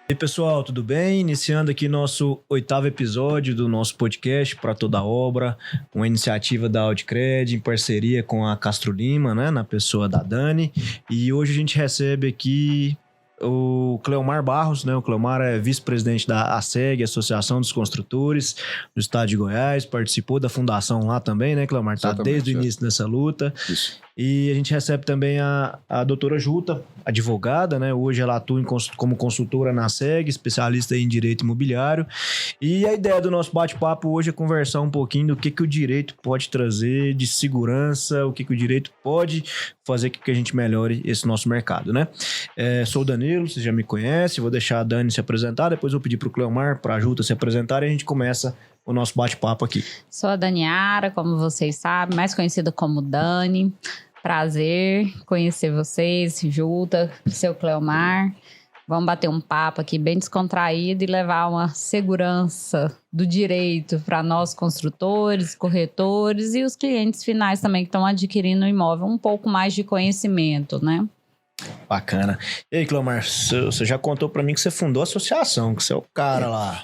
E aí, pessoal, tudo bem? Iniciando aqui nosso 8º episódio do nosso podcast Para Toda Obra, uma iniciativa da Audicred em parceria com a Castro Lima, né, na pessoa da Dani. E hoje a gente recebe aqui o Cleomar Barros, né? O Cleomar é vice-presidente da ASEG, Associação dos Construtores do Estado de Goiás, participou da fundação lá também, né, Cleomar? Está desde o início dessa luta. Isso. E a gente recebe também a doutora Juta, advogada, né? Hoje ela atua como consultora na ASEG, especialista em direito imobiliário. E a ideia do nosso bate-papo hoje é conversar um pouquinho do que o direito pode trazer de segurança, o que o direito pode fazer com que a gente melhore esse nosso mercado, né? Sou o Danilo, você já me conhece, vou deixar a Dani se apresentar, depois vou pedir para o Cleomar, para a Juta se apresentar e a gente começa o nosso bate-papo aqui. Sou a Daniara, como vocês sabem, mais conhecida como Dani. Prazer conhecer vocês, Juta, seu Cleomar. Vamos bater um papo aqui bem descontraído e levar uma segurança do direito para nós construtores, corretores e os clientes finais também que estão adquirindo o imóvel, um pouco mais de conhecimento, né? Bacana. E aí, Cleomar, você já contou para mim que você fundou a associação, que você é o cara lá.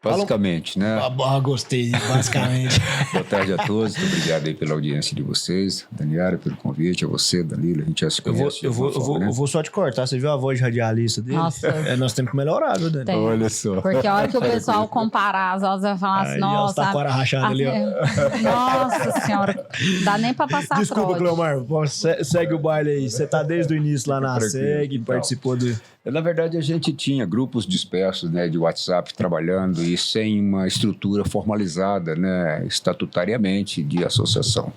Basicamente, né? Gostei, basicamente. Boa tarde a todos, muito obrigado aí pela audiência de vocês, Daniara, pelo convite, a você, Danilo, a gente já se conhece. Eu vou só te cortar, você viu a voz radialista dele? Nossa. Nós temos que melhorar, viu, Dani? Olha só. Porque a hora que o pessoal comparar as vozes, vai falar assim, nossa... Tá com a rachada ali, ó. Nossa senhora, dá nem pra passar Desculpa, trote. Cleomar, segue o baile aí. Você tá desde o início lá na ASEG, participou do... Na verdade, a gente tinha grupos dispersos, né, de WhatsApp trabalhando e sem uma estrutura formalizada, né, estatutariamente de associação.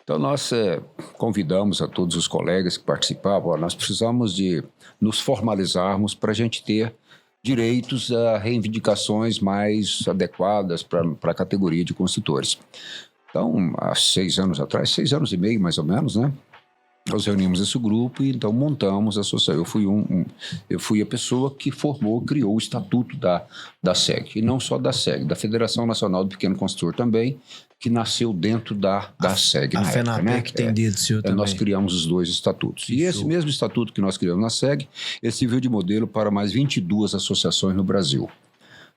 Então, nós convidamos a todos os colegas que participavam, nós precisamos de nos formalizarmos para a gente ter direitos a reivindicações mais adequadas para a categoria de construtores. Então, há 6 anos atrás, 6 anos e meio mais ou menos, né? Nós reunimos esse grupo e então montamos a associação. Eu fui a pessoa que criou o estatuto da SEG. E não só da SEG, da Federação Nacional do Pequeno Construtor também, que nasceu dentro da SEG. A FENAPEC, né? Tem dedo seu também. Nós criamos os 2 estatutos. E esse mesmo estatuto que nós criamos na SEG, ele serviu de modelo para mais 22 associações no Brasil.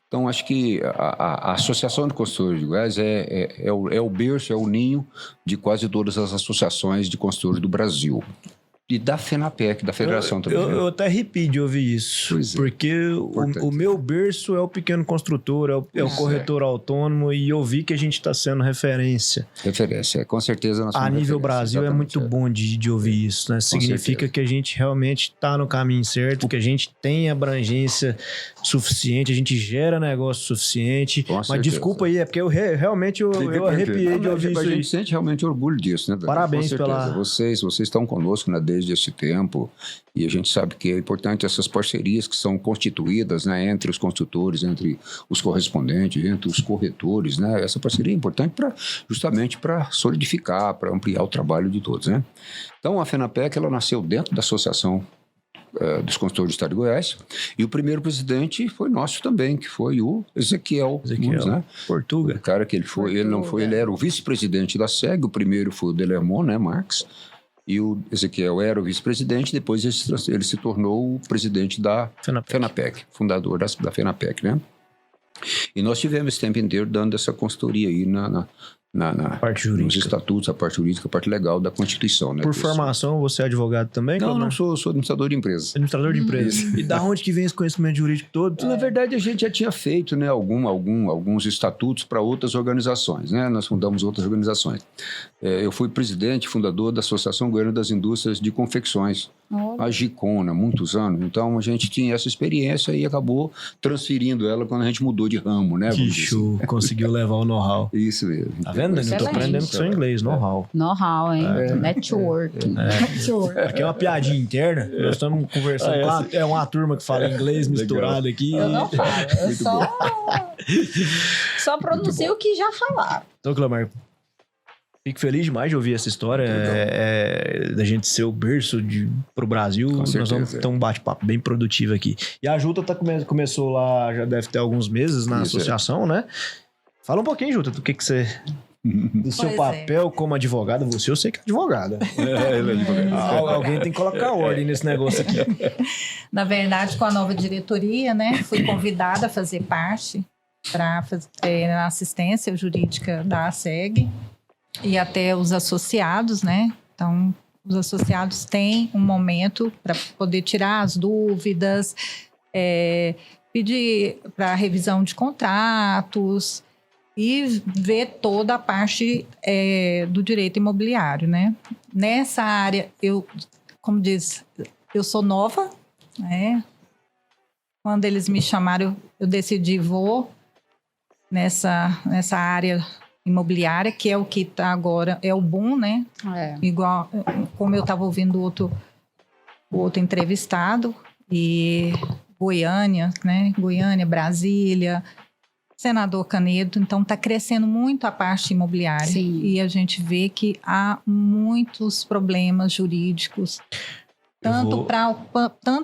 Então, acho que a Associação de Construtores de Goiás é o berço, é o ninho de quase todas as associações de construtores do Brasil. E da FENAPEC, da Federação também. Eu até arrepio de ouvir isso, porque o meu berço é o pequeno construtor, é o corretor autônomo, e eu vi que a gente está sendo referência. Referência, com certeza. Nós a nível Brasil é muito bom de ouvir isso, né? Significa que a gente realmente está no caminho certo, que a gente tem abrangência suficiente, a gente gera negócio suficiente. Mas desculpa aí, é porque eu realmente arrepiei de ouvir isso aí. A gente sente realmente orgulho disso, né, Dani? Parabéns pela... Vocês estão conosco, né, desde esse tempo, e a gente sabe que é importante essas parcerias que são constituídas, né, entre os construtores, entre os correspondentes, entre os corretores, né? Essa parceria é importante justamente para solidificar, para ampliar o trabalho de todos, né? Então, a FENAPEC, ela nasceu dentro da Associação dos Construtores do Estado de Goiás, e o primeiro presidente foi nosso também, que foi o Ezequiel Nunes, né? Portuga. O cara que ele era o vice-presidente da SEG, o primeiro foi o Delermont, né, Marx, e o Ezequiel era o vice-presidente, depois ele se tornou o presidente da FENAPEC, fundador da FENAPEC, né? E nós tivemos esse tempo inteiro dando essa consultoria aí na parte jurídica. Nos estatutos, a parte jurídica, a parte legal da Constituição, né? Por formação, você é advogado também? Não, sou administrador de empresas. Administrador de empresas. E da onde que vem esse conhecimento jurídico todo? Na verdade, a gente já tinha feito, né, alguns estatutos para outras organizações, né? Nós fundamos outras organizações. Eu fui presidente, fundador da Associação Goiana das Indústrias de Confecções, a GICON, há muitos anos. Então, a gente tinha essa experiência e acabou transferindo ela quando a gente mudou de ramo, né? Que show! Conseguiu levar o know-how. Isso mesmo. Tá vendo, Daniel? Eu tô aprendendo com o seu inglês, know-how. Know-how, hein? Network. Network. Aqui é uma piadinha interna. Nós estamos conversando com uma turma que fala inglês misturado aqui. Eu não falo, eu só pronuncio o que já falaram. Então, Cleomar, fico feliz demais de ouvir essa história, da gente ser o berço pro Brasil. Nós vamos ter um bate-papo bem produtivo aqui. E a Juta começou lá, já deve ter alguns meses na associação, né? Fala um pouquinho, Juta, do que você do seu papel como advogada. Você, eu sei que é advogada. Ele é advogado. Alguém tem que colocar ordem nesse negócio aqui. Na verdade, com a nova diretoria, né, fui convidada a fazer parte na assistência jurídica da ASEG e até os associados, né? Então, os associados têm um momento para poder tirar as dúvidas, pedir para revisão de contratos e ver toda a parte do direito imobiliário, né? Nessa área, como diz, eu sou nova, né? Quando eles me chamaram, eu decidi vou nessa área imobiliária, que é o que está agora, é o boom, né? Igual, como eu estava ouvindo o outro entrevistado, e Goiânia, né? Goiânia, Brasília, Senador Canedo, então está crescendo muito a parte imobiliária. Sim. E a gente vê que há muitos problemas jurídicos, tanto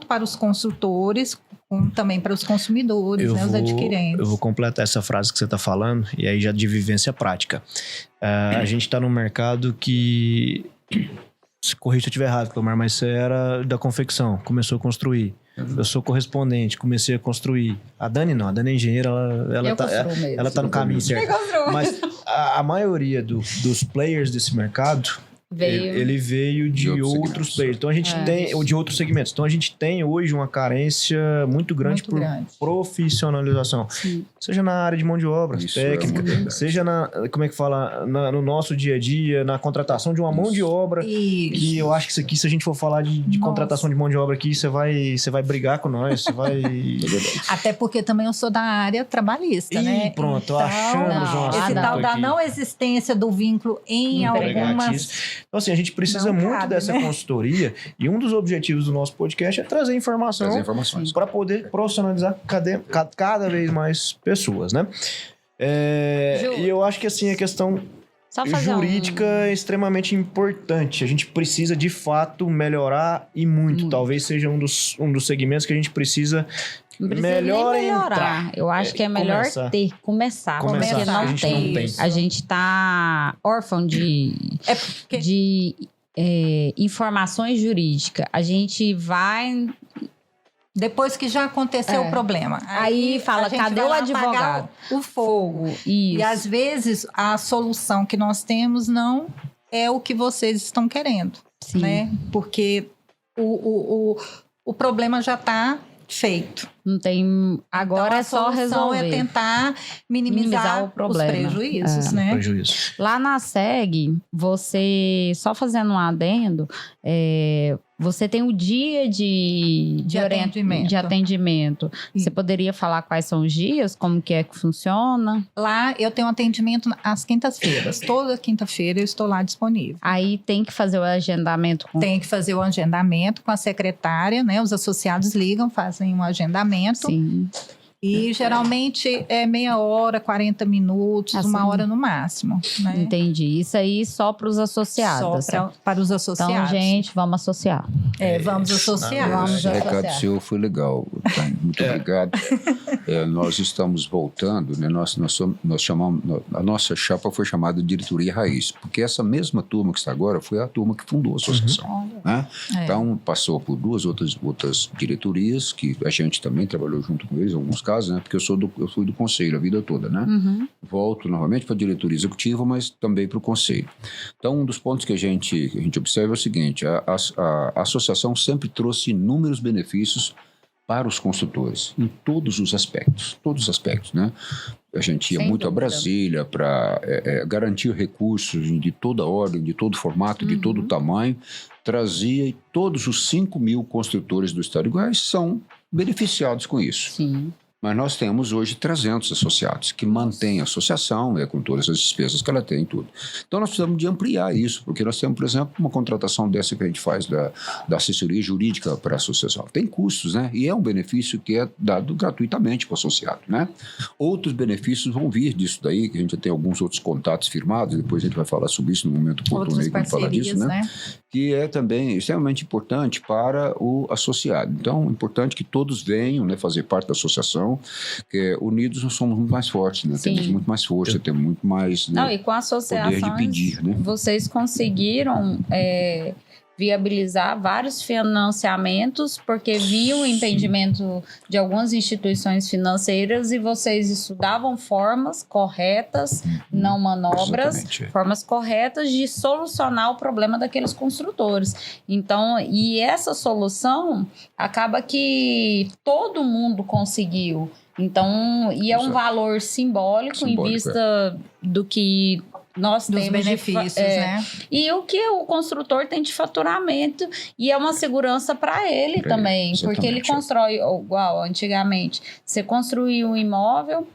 para os construtores, como também para os consumidores, os adquirentes. Eu vou completar essa frase que você está falando, e aí já de vivência prática. A gente está num mercado que, se corrija se eu estiver errado, Cleomar, mas você era da confecção, começou a construir. Eu sou correspondente, comecei a construir. A Dani não, a Dani é engenheira, ela tá no caminho certo. Mas a maioria dos players desse mercado, ele veio de outros players. Então a gente tem, ou de outros segmentos. Então a gente tem hoje uma carência muito grande profissionalização. Sim. Seja na área de mão de obra, técnica, seja como é que fala, no nosso dia a dia, na contratação de uma mão de obra. Que eu acho que isso aqui, se a gente for falar de contratação de mão de obra aqui, você vai brigar com nós, você vai... Até porque também eu sou da área trabalhista, né? Pronto, então, achamos um assunto esse tal da aqui. não existência do vínculo em algumas... Então, assim, a gente precisa muito dessa consultoria, e um dos objetivos do nosso podcast é trazer informações para poder profissionalizar cada vez mais pessoas, né? E eu acho que, assim, a questão jurídica é extremamente importante. A gente precisa, de fato, melhorar e muito. Talvez seja um dos segmentos que a gente precisa melhorar. Eu acho que é melhor começar, porque não tem. A gente tá órfão de informações jurídicas. A gente vai... Depois que já aconteceu o problema. Aí fala, cadê o advogado? O fogo. Isso. E às vezes a solução que nós temos não é o que vocês estão querendo. Sim. Né? Porque o problema já está feito. Não tem... Agora então, é só resolver. É tentar minimizar o problema. Os prejuízos, né? Lá na SEG, você... Só fazendo um adendo, você tem o dia de atendimento. Você poderia falar quais são os dias? Como que é que funciona? Lá eu tenho atendimento às quintas-feiras. Toda quinta-feira eu estou lá disponível. Aí tem que fazer o agendamento? Tem que fazer o agendamento com a secretária, né? Os associados ligam, fazem um agendamento. Sim. E geralmente é meia hora, 40 minutos, assim, 1 hora no máximo. Né? Entendi. Isso aí só para os associados. Só para os associados. Então, gente, vamos associar. Vamos associar. Esse recado seu foi legal. Muito obrigado. Nós estamos voltando, né? Nós chamamos, a nossa chapa foi chamada de Diretoria Raiz, porque essa mesma turma que está agora foi a turma que fundou a associação. Né? Então, passou por 2 outras diretorias, que a gente também trabalhou junto com eles, em alguns casos, né? Porque eu fui do conselho a vida toda, né? Volto novamente para a diretoria executiva, mas também para o conselho. Então, um dos pontos que a gente observa é o seguinte: a associação sempre trouxe inúmeros benefícios para os construtores, em todos os aspectos, né? A gente ia muito a Brasília para garantir recursos de toda ordem, de todo formato, de todo tamanho, trazia, e todos os 5.000 construtores do estado de Goiás são beneficiados com isso. Sim. Mas nós temos hoje 300 associados que mantêm a associação, com todas as despesas que ela tem e tudo. Então nós precisamos de ampliar isso, porque nós temos, por exemplo, uma contratação dessa que a gente faz da assessoria jurídica para a associação. Tem custos, né? E é um benefício que é dado gratuitamente para o associado, né? Outros benefícios vão vir disso daí, que a gente tem alguns outros contatos firmados, depois a gente vai falar sobre isso no momento oportuno aí, quando falar disso, né? que é também extremamente importante para o associado. Então, é importante que todos venham, né, fazer parte da associação, que unidos nós somos muito mais fortes, né? Sim. Temos muito mais força, temos muito mais, né, Não, e com a associações, poder de pedir, né? vocês conseguiram viabilizar vários financiamentos, porque viam o impedimento de algumas instituições financeiras e vocês estudavam formas corretas, não manobras, Exatamente. formas corretas de solucionar o problema daqueles construtores. Então, e essa solução acaba que todo mundo conseguiu. Então, e é um Exato. valor simbólico em vista do que nós Dos temos benefícios, de, né? e o que o construtor tem de faturamento, e é uma segurança para ele Pra também, ele, porque ele exatamente, constrói igual antigamente. Você construía um imóvel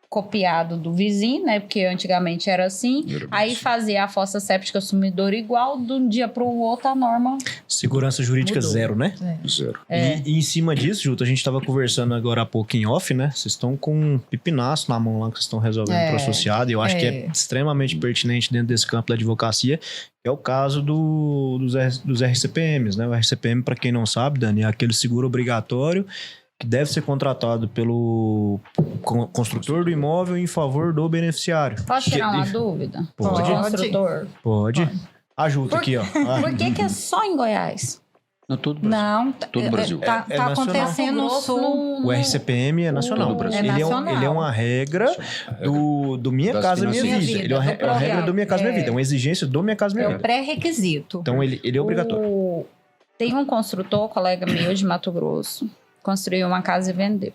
copiado do vizinho, né? Porque antigamente era assim. Era Aí assim. fazia a fossa séptica sumidora igual, de um dia para o outro a norma. Segurança jurídica Mudou. zero, né? Zero. E em cima disso, Juta, a gente estava conversando agora há pouco em off, né? Vocês estão com um pipinaço na mão lá que vocês estão resolvendo pro associado. E eu acho que é extremamente pertinente dentro desse campo da advocacia. É o caso dos RCPMs, né? O RCPM, para quem não sabe, Dani, é aquele seguro obrigatório que deve ser contratado pelo construtor do imóvel em favor do beneficiário. Posso tirar uma dúvida? Pode. Do construtor. Pode. Ajuda aqui, ó. Por que é só em Goiás? Não, todo o Brasil. Não, Todo o Brasil. Tá É nacional. acontecendo no sul. O RCPM é nacional. Todo o Brasil. Ele, nacional. ele é uma regra do Minha Das Casa Minha finanças. Vida. Ele é uma regra do Minha Casa Minha Vida. É uma exigência do Minha Casa Minha É o Vida. pré-requisito. Então, ele é obrigatório. Tem um construtor, colega meu de Mato Grosso, construiu uma casa e vendeu.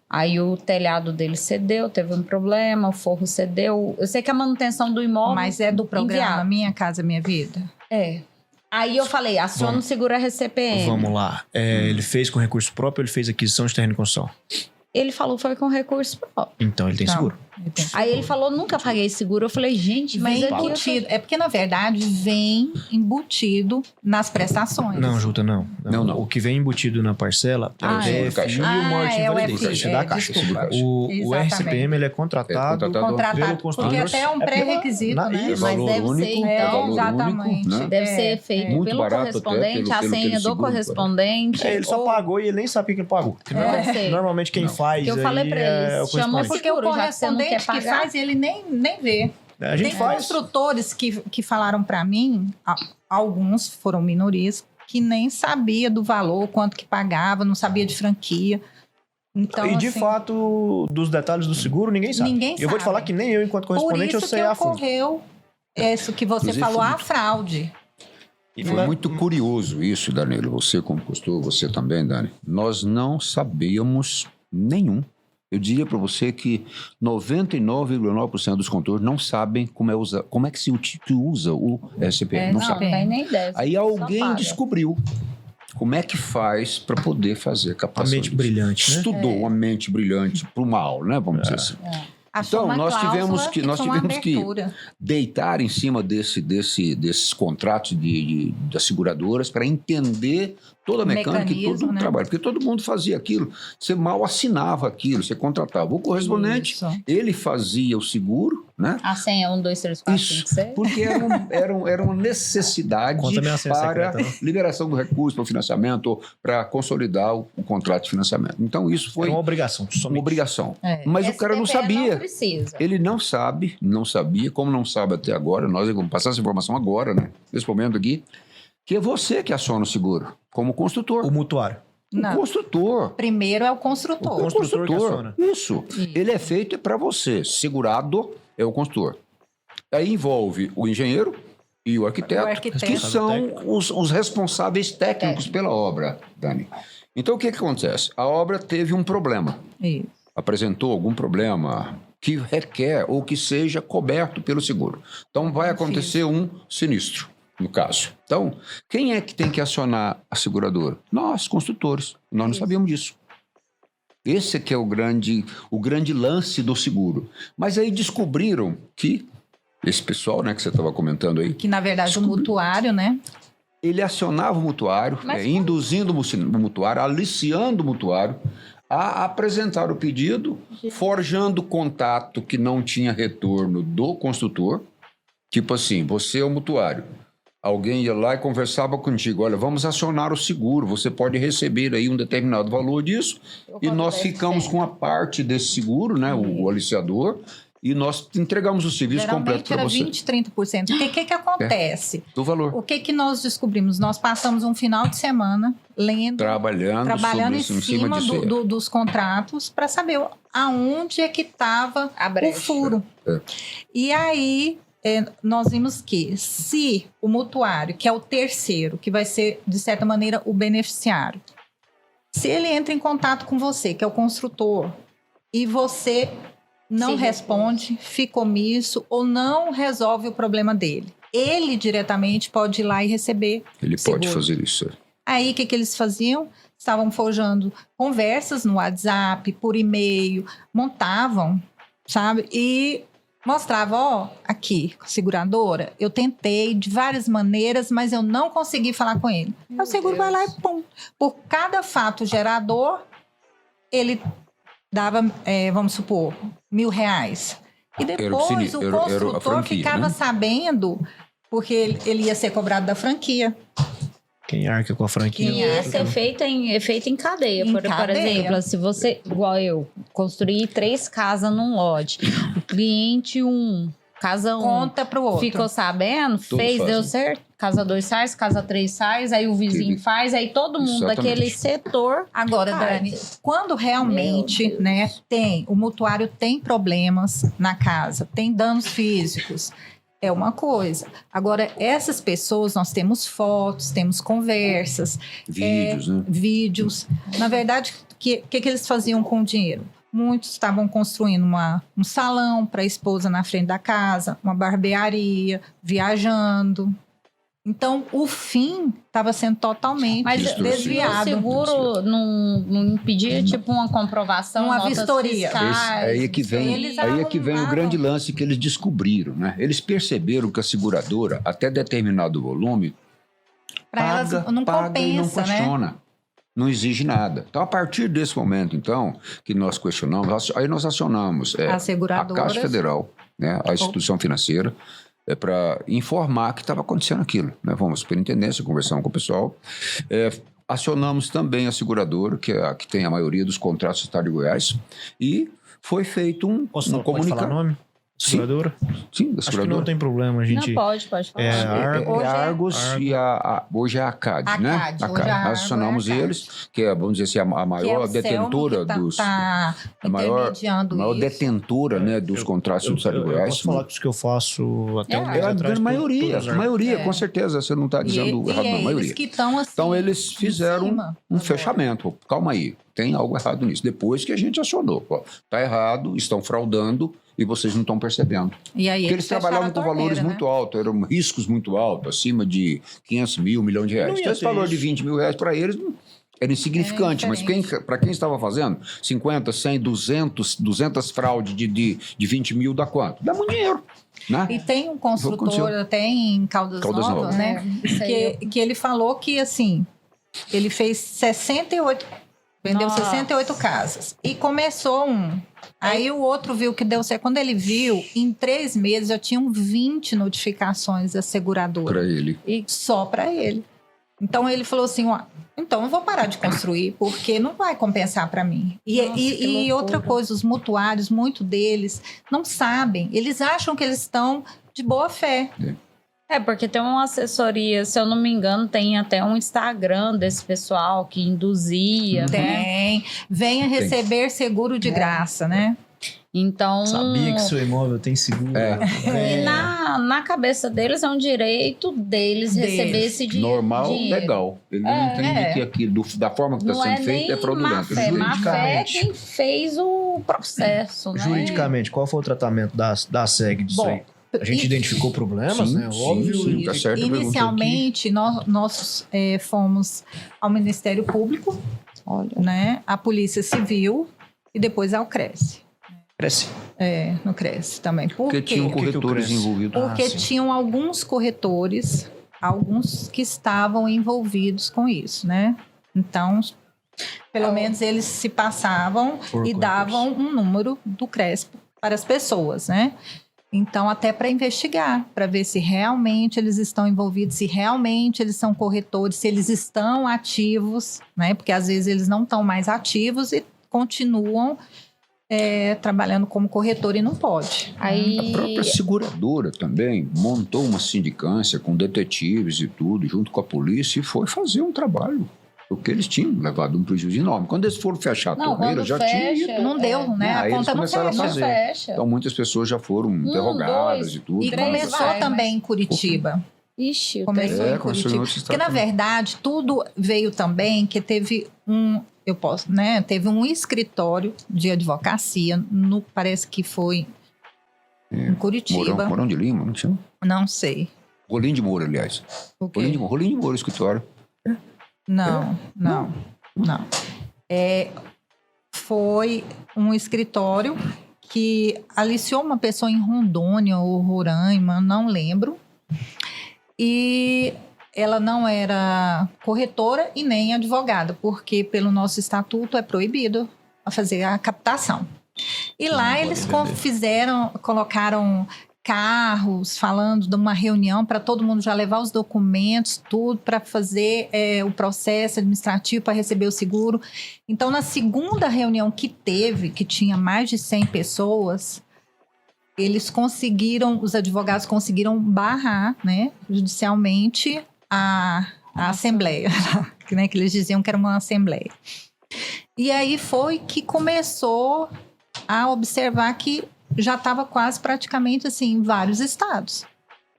Aí o telhado dele cedeu, teve um problema, o forro cedeu. Eu sei que a manutenção do imóvel... Mas é do programa inviável. Minha Casa Minha Vida? É. Aí eu falei, aciona o seguro RCPM. Vamos lá. Ele fez com recurso próprio ou ele fez aquisição de terreno e construção? Ele falou foi com recurso próprio. Então, ele tem Não. seguro. Aí ele falou, nunca paguei seguro. Eu falei, gente, Vem mas aqui... embutido. É porque, na verdade, vem embutido nas prestações. Não, Juta, não. Não. O que vem embutido na parcela é o Ah, é. DFI e o morte é o invalidez. FI, Da Caixa. desculpa. O Exatamente. RCPM, ele é contratado pelo Contratado, construtor. porque até é um pré-requisito, né? Isso. Mas valor deve único, ser, então, valor exatamente. único, né? Deve ser feito Muito pelo barato até, correspondente, a pelo senha do seguro, correspondente. Ele só ou- pagou e ele nem sabia que ele pagou. Deve ser. Normalmente quem Não. faz Que eu falei aí pra é eles, o chamou correspondente. Porque o seguro, já que você não quer correspondente que pagar. faz, ele nem vê. A gente Tem faz. construtores que falaram para mim, alguns foram minorias, que nem sabia do valor, quanto que pagava, não sabia de franquia. Então, E de assim, fato, dos detalhes do seguro, ninguém sabe. Ninguém Eu vou te sabe. falar que nem eu, enquanto por correspondente, eu isso sei que a fundo. ocorreu isso que você Inclusive, falou, foi a muito- fraude. E Foi muito curioso isso, Danilo. Você como consultor, você também, Dani. Nós não sabíamos nenhum. Eu diria para você que 99,9% dos contadores não sabem como é que se usa o SCPM. Não não sabem. tem nem ideia. Aí só alguém paga. descobriu como é que faz para poder fazer Uma captação. mente disso. brilhante, né? Estudou uma mente brilhante para o mal, né? Vamos dizer assim. Achou Então, uma nós cláusula tivemos que- nós tinha uma tivemos que- abertura. Deitar em cima desses contratos de seguradoras para entender toda a O mecânica e todo mecanismo, o né? trabalho. Porque todo mundo fazia aquilo. Você mal assinava aquilo, você contratava o correspondente, Isso. ele fazia o seguro, né? A senha 1, 2, 3, 4, 5, Isso, 6. porque era uma necessidade Conta minha senha para secreta, não? liberação do recurso, para o financiamento, ou para consolidar o contrato de financiamento. Então, isso foi Era uma obrigação. uma Somente. obrigação. É. Mas o cara não STPE sabia. Não precisa. Ele não sabia, como não sabe até agora, nós vamos passar essa informação agora, né? Nesse momento aqui, que é você que aciona o seguro, como construtor. O mutuário. O Não. construtor. Primeiro é o construtor. O construtor que aciona. Isso. Ele é feito para você. Segurado é o construtor. Aí envolve o engenheiro e o arquiteto, O arquiteto. que são os responsáveis técnicos pela obra, Dani. Então, o que acontece? A obra teve um problema. Isso. Apresentou algum problema que requer ou que seja coberto pelo seguro. Então, vai acontecer um sinistro, no caso. Então, quem é que tem que acionar a seguradora? Nós, construtores. Nós não sabíamos disso. Esse que é o grande lance do seguro. Mas aí descobriram que esse pessoal, né, que você estava comentando aí, Que, na verdade, o mutuário, né? ele acionava o mutuário, Mas induzindo o mutuário, aliciando o mutuário a apresentar o pedido, forjando contato que não tinha retorno do construtor. Tipo assim, você é o mutuário. alguém ia lá e conversava contigo, olha, vamos acionar o seguro, você pode receber aí um determinado valor disso, e nós ficamos com a parte desse seguro, né, o aliciador, e nós entregamos o serviço completo para você. Geralmente era 20%, 30%. O que acontece? Do valor. O que nós descobrimos? Nós passamos um final de semana lendo, trabalhando em cima dos contratos para saber aonde é que estava o furo. E aí nós vimos que se o mutuário, que é o terceiro, que vai ser, de certa maneira, o beneficiário, se ele entra em contato com você, que é o construtor, e você não responde, fica omisso ou não resolve o problema dele, ele diretamente pode ir lá e receber Ele seguro. pode fazer isso. Aí, o que eles faziam? Estavam forjando conversas no WhatsApp, por e-mail, montavam, sabe? E mostrava, aqui, seguradora, eu tentei de várias maneiras, mas eu não consegui falar com ele. Aí o seguro vai lá e pum. Por cada fato gerador, ele dava, vamos supor, R$1.000. E depois o construtor franquia, ficava né? sabendo, porque ele ia ser cobrado da franquia. Quem arca com a franquia? E esse é feito em cadeia. Por exemplo, se você, igual eu, construí 3 casas num lote, o cliente casa 1 conta pro outro. ficou sabendo, deu certo, casa 2 faz, casa 3 faz, aí o vizinho faz, aí todo mundo daquele setor. Agora, Dani, quando realmente, né, o mutuário tem problemas na casa, tem danos físicos, é uma coisa. Agora, essas pessoas, nós temos fotos, temos conversas, Vídeos, né? Vídeos. Na verdade, o que eles faziam com o dinheiro? Muitos estavam construindo um salão para a esposa na frente da casa, uma barbearia, viajando. Então, o fim estava sendo totalmente desviado. O seguro não impedia, tipo, uma comprovação, uma vistoria. Aí é que vem o grande lance que eles descobriram, né? Eles perceberam que a seguradora, até determinado volume, paga e não questiona. Não exige nada. Então, a partir desse momento, então, que nós questionamos, aí nós acionamos a Caixa Federal, né, a instituição financeira, para informar que estava acontecendo aquilo. Né? Vamos à superintendência, conversamos com o pessoal. Acionamos também a seguradora, que tem a maioria dos contratos do Estado de Goiás, e foi feito um comunicado. Pode falar nome? Seguradora? Sim, da seguradora. Acho que não tem problema, a gente... Não, pode falar. É Argos e hoje é a ACAD, né? ACAD. Nós acionamos eles, que é, vamos dizer assim, a maior detentora dos... a maior detentora, né, dos contratos do Estado de Goiás. Eu posso falar que isso que eu faço até um mês atrás. A maioria, com certeza. Você não está dizendo errado, não. A maioria. Então, eles fizeram um fechamento. Calma aí, tem algo errado nisso. Depois que a gente acionou. Está errado, estão fraudando, e vocês não estão percebendo. E aí, porque eles trabalhavam com valores muito altos, eram riscos muito altos, acima de 500 mil, 1 milhão de reais. Então, esse valor de 20 mil reais para eles era insignificante, mas para quem estava fazendo 50, 100, 200 fraude de 20 mil, dá quanto? Dá muito dinheiro. Né? E tem um construtor até em Caldas Novas, né? Que ele falou que, assim, ele fez 68... Vendeu 68 casas. E começou Aí o outro viu que deu certo. Quando ele viu, em 3 meses já tinham 20 notificações da seguradora. Para ele. E só para ele. Então ele falou assim, então eu vou parar de construir, porque não vai compensar para mim. E outra coisa, os mutuários, muito deles, não sabem. Eles acham que eles estão de boa fé. Porque tem uma assessoria, se eu não me engano, tem até um Instagram desse pessoal que induzia. Tem. Venha receber seguro de graça, né? Então... Sabia que seu imóvel tem seguro. E na cabeça deles é um direito deles receber esse dinheiro. Normal, legal. Ele não entende que aquilo, da forma que está sendo feito, é fraudulento. Má fé é quem fez o processo, né? Juridicamente, qual foi o tratamento da SEG disso aí? A gente identificou problemas, né? Óbvio. Sim, tá certo. Inicialmente, nós fomos ao Ministério Público, né? A Polícia Civil e depois ao CRES. Cresce. No CRES também. Porque tinham corretores envolvidos. Porque tinham alguns corretores, alguns que estavam envolvidos com isso, né? Então, pelo menos eles se passavam e davam um número do CRES para as pessoas, né? Então, até para investigar, para ver se realmente eles estão envolvidos, se realmente eles são corretores, se eles estão ativos, né? Porque às vezes eles não estão mais ativos e continuam trabalhando como corretor e não pode. Aí, A própria seguradora também montou uma sindicância com detetives e tudo, junto com a polícia, e foi fazer um trabalho. Porque eles tinham levado um prejuízo enorme. Quando eles foram fechar a torneira, quando já fecha, tinha ido. Não deu, né? Aí A eles conta não começaram a fecha. fazer. fecha. Então muitas pessoas já foram interrogadas dois, e tudo. E três começou vai, também mas- em Curitiba. Ixi, Começou em começou em Curitiba. outros Porque, na estados. verdade, tudo veio também que teve teve um escritório de advocacia, parece que foi em Curitiba. Mourão de Lima, não chama? Não sei. Rolim de Moura, aliás. O quê? Rolim de Moura, escritório. Não. Foi um escritório que aliciou uma pessoa em Rondônia ou Roraima, não lembro. E ela não era corretora e nem advogada, porque pelo nosso estatuto é proibido a fazer a captação. E lá eles colocaram carros, falando de uma reunião para todo mundo já levar os documentos, tudo para fazer o processo administrativo para receber o seguro. Então, na segunda reunião que teve, que tinha mais de 100 pessoas, os advogados conseguiram barrar, né, judicialmente a assembleia, né, que eles diziam que era uma assembleia. E aí foi que começou a observar que já estava quase praticamente assim em vários estados.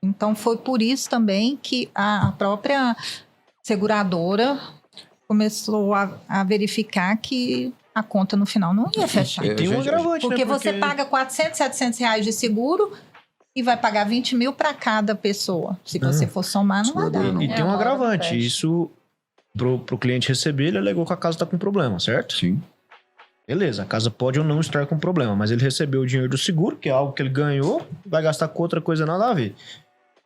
Então foi por isso também que a própria seguradora começou a verificar que a conta no final não ia fechar. E tem um agravante, Porque né? você paga 400, 700 reais de seguro e vai pagar 20 mil para cada pessoa. Se você for somar, não vai dar. Seguradora não. E tem um uma hora agravante. fecha. Isso, pro cliente receber, ele alegou que a casa está com problema, certo? Sim. Beleza, a casa pode ou não estar com problema, mas ele recebeu o dinheiro do seguro, que é algo que ele ganhou, vai gastar com outra coisa nada a ver.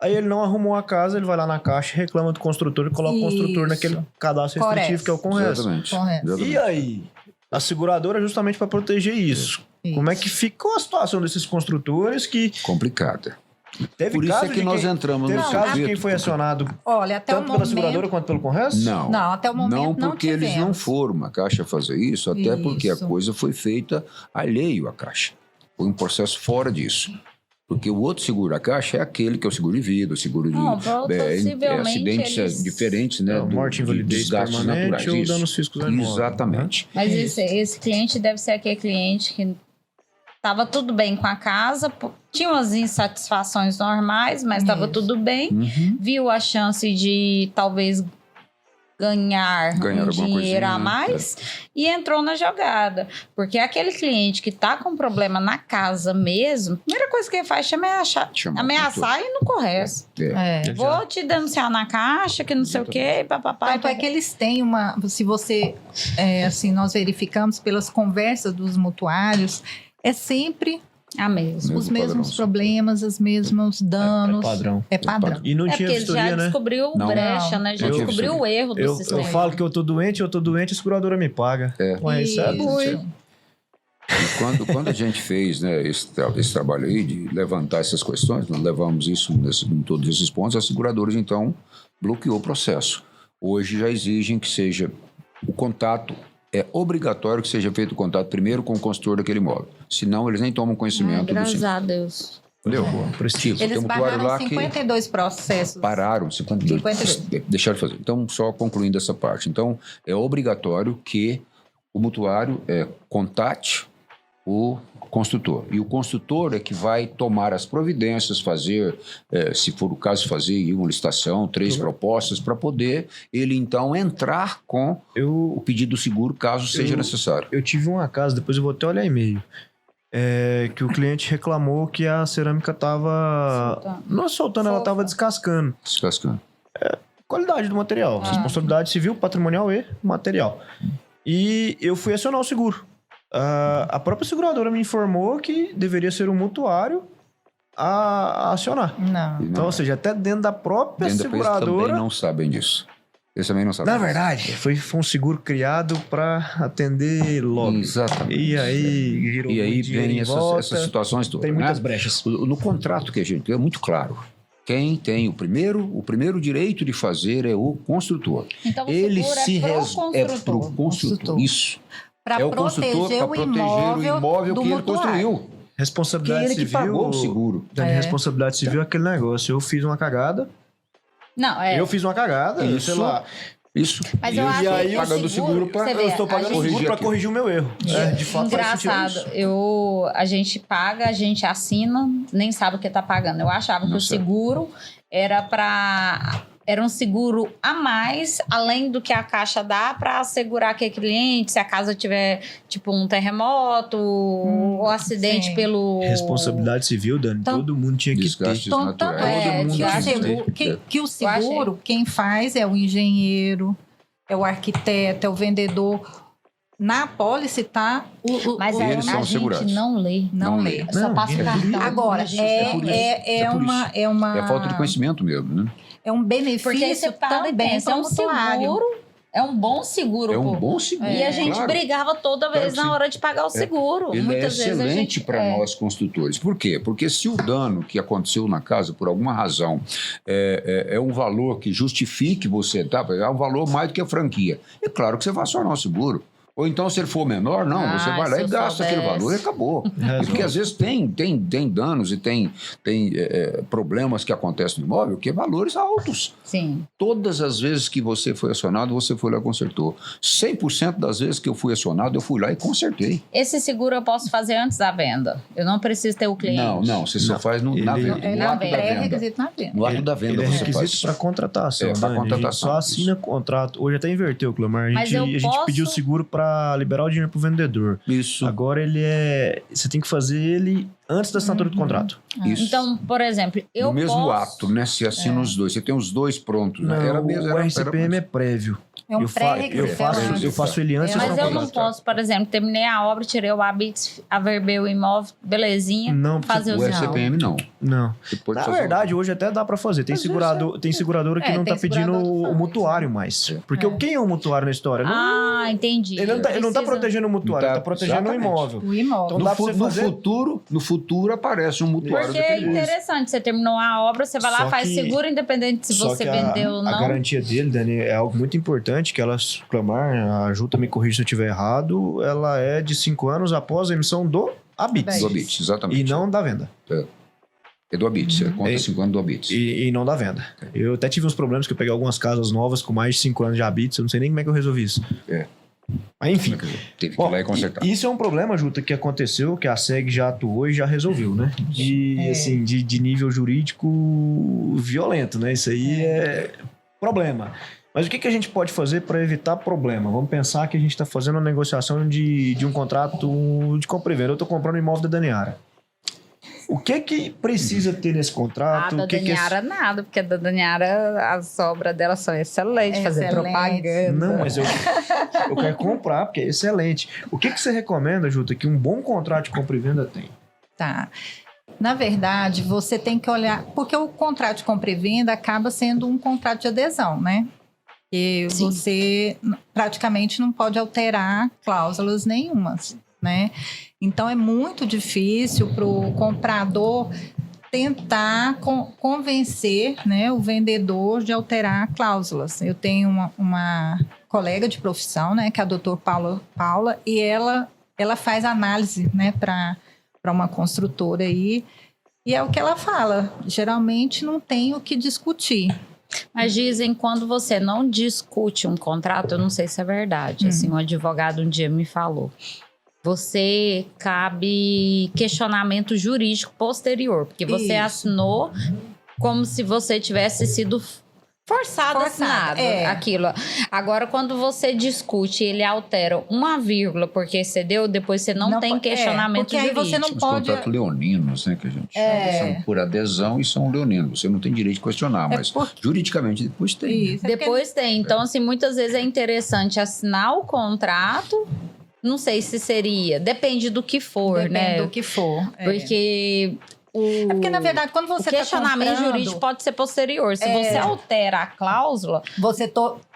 Aí ele não arrumou a casa, ele vai lá na caixa, reclama do construtor e coloca o construtor Isso. naquele cadastro Correto. restritivo que é o Conres. Exatamente. Correto. Exatamente. E aí? A seguradora justamente para proteger isso. Isso. Como é que ficou a situação desses construtores que Complicada. teve Por isso caso é que de nós quem, entramos teve no caso de circuito, quem foi acionado Olha, até tanto o pela momento... seguradora quanto pelo Conres? Não. Não, até o momento não porque eles não tivemos. foram a Caixa fazer isso, até porque a Isso. coisa foi feita alheio à Caixa. Foi um processo fora disso. Porque o outro seguro, a Caixa, é aquele que é o seguro de vida, o seguro de Não, possivelmente acidentes eles- diferentes, né? Morte, invalidez dos gastos permanente naturais. ou Isso. danos físicos ao imóvel. Exatamente. Mas esse cliente deve ser aquele cliente que estava tudo bem com a casa, tinha umas insatisfações normais, mas estava Isso. tudo bem. Uhum. Viu a chance de talvez ganhar Ganhar um alguma dinheiro coisinha, a mais e entrou na jogada. Porque aquele cliente que tá com problema na casa mesmo, a primeira coisa que ele faz é Chama ameaçar e não corre. É. Vou te denunciar na caixa, que não sei o quê, papapá. Tanto é que eles têm se você, assim, nós verificamos pelas conversas dos mutuários, é sempre A mesma. os Mesmo mesmos padrão. problemas, os mesmos danos. É padrão. É padrão. E não É tinha porque ele já vistoria, né? descobriu Não. brecha, né? Já Eu- descobriu o erro do Eu sistema. falo que eu tô doente, a seguradora me paga. É. Ué, isso é Isso. ruim. E quando a gente fez, né, esse trabalho aí de levantar essas questões, nós levamos isso em todos esses pontos, as seguradoras, então, bloqueou o processo. Hoje já exigem que seja o contato, é obrigatório que seja feito o contato primeiro com o consultor daquele imóvel. Senão, eles nem tomam conhecimento do Graças simples. a Deus. Entendeu? Preciso. Tem Eles um mutuário barraram lá que 52 processos. pararam 52. 52. Deixaram de fazer. Então, só concluindo essa parte. Então, é obrigatório que o mutuário contate o construtor. E o construtor é que vai tomar as providências, fazer, se for o caso, fazer uma licitação, 3 propostas, para poder ele, então, entrar com o pedido do seguro, caso seja necessário. Eu tive uma casa, depois eu vou até olhar e-mail, que o cliente reclamou que a cerâmica tava... Soltando. Não soltando, ela tava descascando. Descascando. Qualidade do material. Responsabilidade civil, patrimonial e material. E eu fui acionar o seguro. A própria seguradora me informou que deveria ser o mutuário a acionar. Não. Então, ou seja, até dentro da própria Dentro da empresa também seguradora, não sabem disso. Eu também não sabia. Na verdade, foi um seguro criado para atender lobbies. Exatamente. E aí virou E aí muito dinheiro vem em essas volta, situações todas. tem muitas né? brechas. No contrato que a gente tem é muito claro. Quem tem o primeiro direito de fazer é o construtor. Então, o Ele seguro se é pro res- é pro construtor. construtor. Isso. Para É o construtor proteger para o proteger o imóvel do que ele mutuário. construiu. Que Responsabilidade ele que civil. pagou o seguro. Dani, responsabilidade civil é aquele negócio. Eu fiz uma cagada. Não, é. Eu fiz uma cagada, Isso. sei lá. Isso. Mas E eu eu- acho e aí que pagando o o seguro para você vê, Eu estou pagando a o gente- seguro para corrigir o meu erro. De fato, faz sentido Engraçado, isso. a gente paga, a gente assina, nem sabe o que tá pagando. Eu achava que Não o sei. seguro era um seguro a mais, além do que a Caixa dá para assegurar que o cliente, se a casa tiver tipo um terremoto ou acidente sim. pelo Responsabilidade civil, Dani, Então- todo mundo tinha que ter. Desgastes Então, tanto naturais. é Todo mundo que, tinha o que seguro, ter. que o Eu achei. seguro, quem faz é o engenheiro, é o arquiteto, é o vendedor. Na apólice está Mas Eles a são gente segurados. não lê. não não lê. lê. Só Não, passa o é cartão. Agora, A gente é por isso. É por uma É falta de conhecimento mesmo, né? é um Porque aí benefício você para e também pensa, para é o um mutuário. seguro, é um bom seguro. É um pô. bom seguro. E a gente claro. brigava toda Claro vez que na sim. hora de pagar o seguro. Ele Muitas é vezes a excelente gente para nós construtores. Por quê? Porque se o dano que aconteceu na casa, por alguma razão, é um valor que justifique você, tá? É um valor mais do que a franquia. É claro que você vai acionar o seguro. Ou então, se ele for menor, não, você vai lá se e eu gasta aquele soubesse. valor e acabou. Resolve. Porque às vezes tem danos e tem problemas que acontecem no imóvel que é valores altos. Sim. Todas as vezes que você foi acionado, você foi lá e consertou. 100% das vezes que eu fui acionado, eu fui lá e consertei. Esse seguro eu posso fazer antes da venda. Eu não preciso ter o cliente. Não, você só faz na Ele- venda, É no ato da venda. pré-requisito na venda. No ato da venda Ele é você requisito faz. para contratação. É, pra Dani. contratação, A gente só assina contrato. Hoje até inverteu, Clemar. Mas A eu gente posso- pediu o seguro para liberar o dinheiro pro vendedor. Isso. Agora você tem que fazer ele antes da assinatura do contrato. Isso. Então, por exemplo, eu no mesmo posso... ato, né? Você assina os dois. Você tem os dois prontos, né? Não, o RCPM é prévio. É um eu pré-requisito. eu faço ele antes. Mas eu faço não posso, por exemplo, terminei a obra, tirei o habite, averbei o imóvel, belezinha, Não, fazer O o sinal. RCPM não. Não. Você pode Na fazer verdade, hoje até dá pra fazer. Tem, Às vezes tem seguradora que É, não tem tá pedindo seguradora que o faz. mutuário mais. Porque quem é o mutuário na história? Ah, entendi. Ele não tá Precisa- protegendo o mutuário, Não ele tá, tá protegendo exatamente. o imóvel. O imóvel. Então dá pra você fazer. No futuro aparece um mutuário Porque é daquele uso. interessante, você terminou a obra, você vai lá, Só faz que- seguro, independente se Só você que vendeu ou a não. garantia dele, Dani, é algo muito importante que ela clamar, a Juta me corrige se eu estiver errado, ela é de 5 anos após a emissão do habite. Do habite, exatamente. E não da venda. É do habite, você conta É. 5 anos do habite. E não da venda. Eu até tive uns problemas que eu peguei algumas casas novas com mais de 5 anos de habite, eu não sei nem como é que eu resolvi isso. É. Mas enfim. Teve que Bom, ir lá e consertar. Isso é um problema, Juta, que aconteceu, que a SEG já atuou e já resolveu, né? De nível jurídico violento, né? Isso aí é problema. Mas o que a gente pode fazer para evitar problema? Vamos pensar que a gente está fazendo uma negociação de um contrato de compra e venda. Eu estou comprando o imóvel da Daniara. O que precisa ter nesse contrato? Da O que Daniara nada, porque a da Daniara, as obras dela são excelentes, fazer Excelente. propaganda. Não, mas eu quero comprar, porque é excelente. O que você recomenda, Juta, que um bom contrato de compra e venda tem? Tá. Na verdade, você tem que olhar... Porque o contrato de compra e venda acaba sendo um contrato de adesão, né? E Sim. você praticamente não pode alterar cláusulas nenhumas, né? Então, é muito difícil para o comprador tentar convencer, né, o vendedor de alterar cláusulas. Eu tenho uma colega de profissão, né, que é a doutora Paula, e ela faz análise, né, para uma construtora aí, e é o que ela fala. Geralmente não tem o que discutir. Mas dizem quando você não discute um contrato, eu não sei se é verdade. Assim, um advogado um dia me falou. Você cabe questionamento jurídico posterior, porque você Isso. assinou como se você tivesse sido forçado a assinar aquilo. Agora, quando você discute, ele altera uma vírgula porque excedeu, depois você não tem questionamento porque aí jurídico. você não Os pode... contratos leoninos, né, que a gente chama. São por adesão e são leoninos. Você não tem direito de questionar, mas juridicamente depois tem. né? Isso, Depois tem. Então, assim, muitas vezes é interessante assinar o contrato. Não sei se seria. Depende do que for, Depende né? do que for. Porque É porque, na verdade, quando o você está questionamento comprando, jurídico pode ser posterior. Se você altera a cláusula, você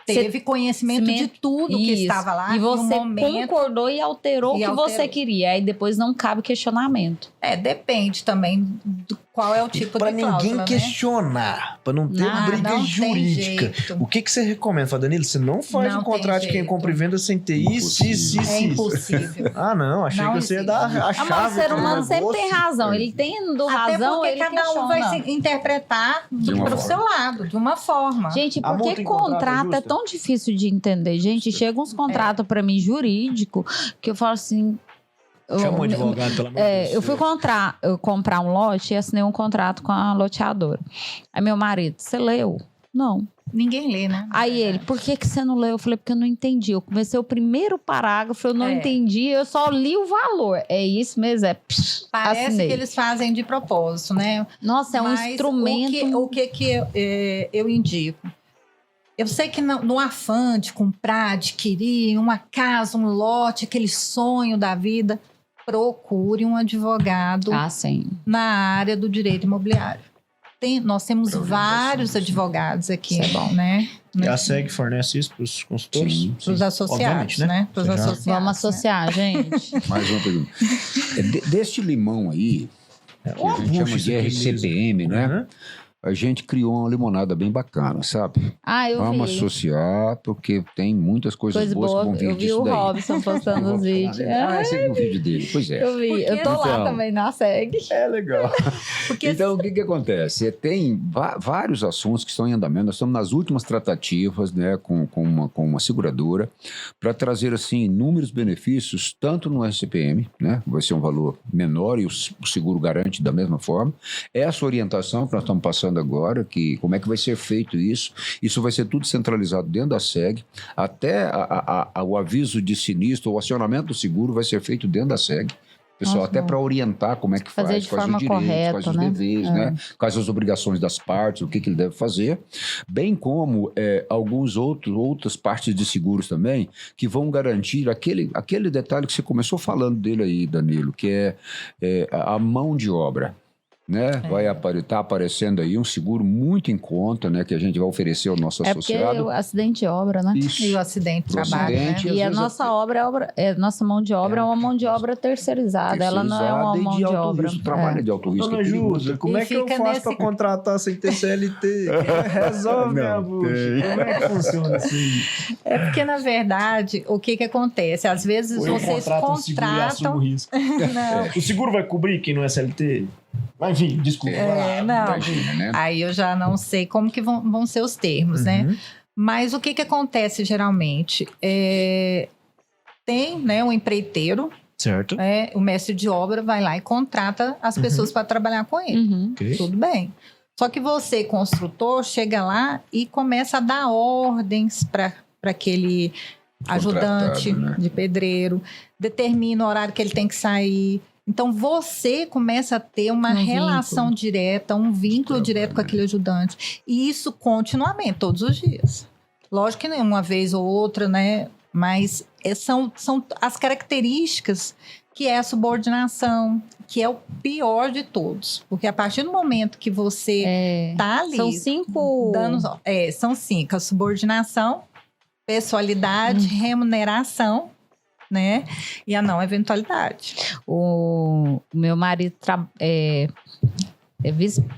teve conhecimento de tudo que estava lá. E você no momento, concordou e alterou o que você queria. Aí depois não cabe questionamento. Depende também do qual é o tipo pra de cláusula, ninguém né? questionar, pra não ter briga não jurídica. tem jeito. O que você recomenda? Fala, Danilo, você não faz Não um contrato de tem quem jeito. compra e venda sem ter isso. É impossível. Ah, não. Achei Não que você ia existe. dar a chave. Mas o ser pro humano sempre negócio. tem razão. Ele tendo Até razão, porque ele cada questiona. um vai se interpretar pro seu lado, de uma forma. Gente, A por multa que em contrato é contrato é justa? tão difícil de entender? Gente, chega uns contratos pra mim jurídico que eu falo assim... Chama um advogado, pelo amor de Deus. Eu fui comprar um lote e assinei um contrato com a loteadora. Aí meu marido, você leu? Não. Ninguém lê, né? Aí ele, por que você não leu? Eu falei, porque eu não entendi. Eu comecei o primeiro parágrafo, eu não entendi, eu só li o valor. É isso mesmo, Parece assinei. que eles fazem de propósito, né? Nossa, é um Mas instrumento... O que eu indico? Eu sei que no afã de comprar, adquirir uma casa, um lote, aquele sonho da vida, procure um advogado sim. na área do direito imobiliário. Nós temos vários advogados aqui, né? E a SEG fornece isso para os consultores? Para os associados, né? Para os associados. Vamos associar, gente. Mais uma pergunta. Deste limão aí, que a gente chama de RCPM, né? Uhum. A gente criou uma limonada bem bacana, sabe? Eu Vamos vi. associar, porque tem muitas coisas Coisa boas boa, que vão vir eu vi disso o daí. Robson postando os vídeos. Você viu o vídeo dele? Pois é. Eu vi, eu tô lá Então, também na SEG. É legal. Então, o que acontece? Tem vários assuntos que estão em andamento. Nós estamos nas últimas tratativas, né, com uma seguradora para trazer, assim, inúmeros benefícios, tanto no RCPM, né, vai ser um valor menor e o seguro garante da mesma forma. Essa orientação que nós estamos passando agora, que como é que vai ser feito isso? Isso vai ser tudo centralizado dentro da SEG. Até o aviso de sinistro, o acionamento do seguro vai ser feito dentro da SEG. Pessoal, Nossa, até para orientar como é que fazer faz, de quais forma os direitos, correta, quais os né? deveres, né? Quais as obrigações das partes, o que ele deve fazer, bem como outras partes de seguros também, que vão garantir aquele detalhe que você começou falando dele aí, Danilo, que é a mão de obra. Né? Vai estar aparecendo aí um seguro muito em conta, né? Que a gente vai oferecer ao nosso associado. Porque o acidente de obra, né? Isso. E o acidente de Pro trabalho, acidente, né? E a nossa nossa mão de obra é uma mão de obra terceirizada. Ela não é uma mão de obra. O trabalho é de alto risco. Dona Júlia, como é que eu faço para contratar sem ter CLT? Resolve minha bucha. Como é que funciona isso aí? É porque, na verdade, o que acontece? Às vezes Ou eu vocês contrato um seguro e assumo o contratam... risco. O seguro vai cobrir quem não é CLT? Mas, enfim, desculpa. não. Imagina, né? Aí eu já não sei como que vão ser os termos, né? Mas o que acontece geralmente? Tem, né, um empreiteiro, Certo. o mestre de obra vai lá e contrata as pessoas para trabalhar com ele. Ok. Tudo bem. Só que você, construtor, chega lá e começa a dar ordens para aquele ajudante, né? de pedreiro, determina o horário que ele tem que sair. Então, você começa a ter uma relação direta, um vínculo direto com aquele ajudante. E isso continuamente, todos os dias. Lógico que uma vez ou outra, né? Mas são as características que é a subordinação, que é o pior de todos. Porque a partir do momento que você está ali... São 5... São 5. A subordinação, pessoalidade, remuneração, né? E a não eventualidade. O meu marido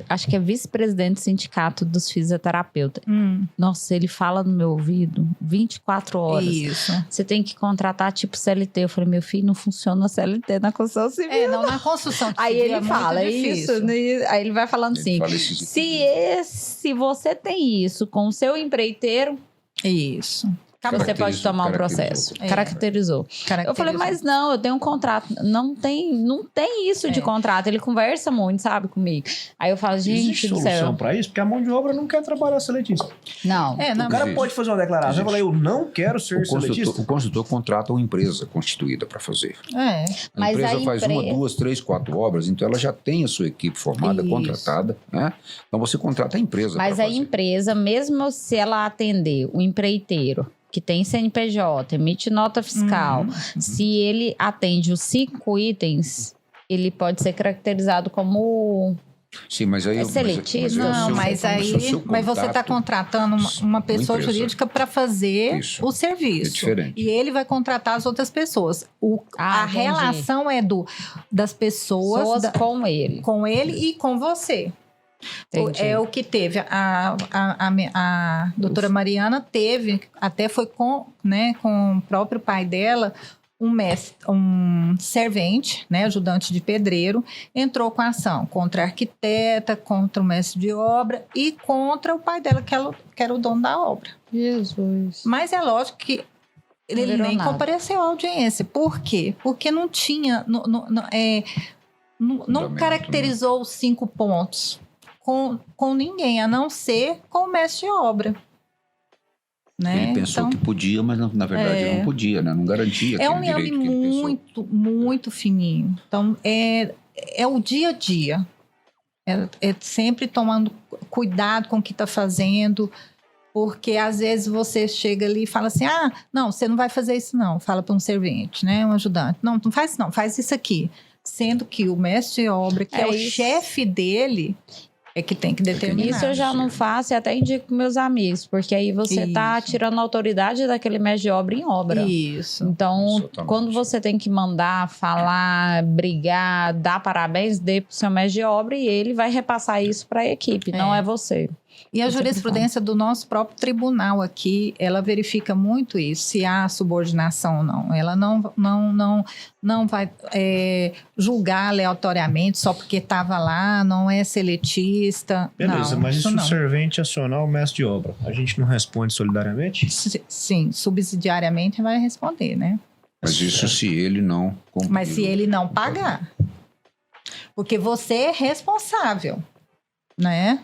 acho que é vice-presidente do sindicato dos fisioterapeutas. Nossa, ele fala no meu ouvido 24 horas. Isso. Você tem que contratar tipo CLT. Eu falei, meu filho, não funciona CLT na construção civil. Não, na construção civil. Aí ele é fala muito isso, difícil. né? Aí ele vai falando Ele assim, fala isso. se você tem isso com o seu empreiteiro, Isso. você pode tomar um processo. Caracterizou. Eu falei, mas não, eu tenho um contrato. Não tem isso de contrato. Ele conversa muito, sabe, comigo. Aí eu falo, gente Existe do solução céu. para isso? Porque a mão de obra não quer trabalhar seletista. Não. O cara pode fazer uma declaração e falar, eu não quero ser seletista. O construtor contrata uma empresa constituída para fazer. A Mas empresa faz uma, empresa- 2, 3, 4 obras, então ela já tem a sua equipe formada, Isso. contratada, né? Então você contrata a empresa para Mas fazer. a empresa, mesmo se ela atender o empreiteiro, que tem CNPJ, emite nota fiscal, se ele atende os 5 itens, ele pode ser caracterizado como Sim, mas aí... É seletismo? Não, mas você está contratando uma pessoa empresa. jurídica para fazer Isso. o serviço. É diferente. E ele vai contratar as outras pessoas. A entendi. relação é das pessoas com ele. E com você. Entendi. É o que teve. A doutora Mariana teve, até foi com o próprio pai dela, um servente, ajudante de pedreiro, entrou com a ação contra a arquiteta, contra o mestre de obra e contra o pai dela, que era o dono da obra. Jesus. Mas é lógico que ele nem compareceu à audiência. Por quê? Porque não tinha... Não caracterizou os 5 pontos com ninguém, a não ser com o mestre de obra. Né? Ele pensou que podia, mas na verdade não podia, né? Não garantia é aquele um direito liame que ele pensou. muito, muito fininho. Então, é o dia a dia. É sempre tomando cuidado com o que está fazendo, porque às vezes você chega ali e fala assim, não, você não vai fazer isso não. Fala para um servente, né? Um ajudante. Não faz isso não, faz isso aqui. Sendo que o mestre de obra, que é o chefe dele... É que tem que determinar. Isso eu já não faço e até indico para meus amigos, porque aí você está tirando a autoridade daquele mestre de obra em obra. Isso. Então, Exatamente. quando você tem que mandar, falar, brigar, dar parabéns, dê para o seu mestre de obra e ele vai repassar isso para a equipe, não é você. E a jurisprudência do nosso próprio tribunal aqui, ela verifica muito isso, se há subordinação ou não. Ela não vai julgar aleatoriamente só porque estava lá, não é seletista. Beleza, não, mas e se o não. servente acionar o mestre de obra? A gente não responde solidariamente? Sim, subsidiariamente vai responder, né? Mas isso se ele não cumprir. Mas se ele não pagar. Porque você é responsável, né?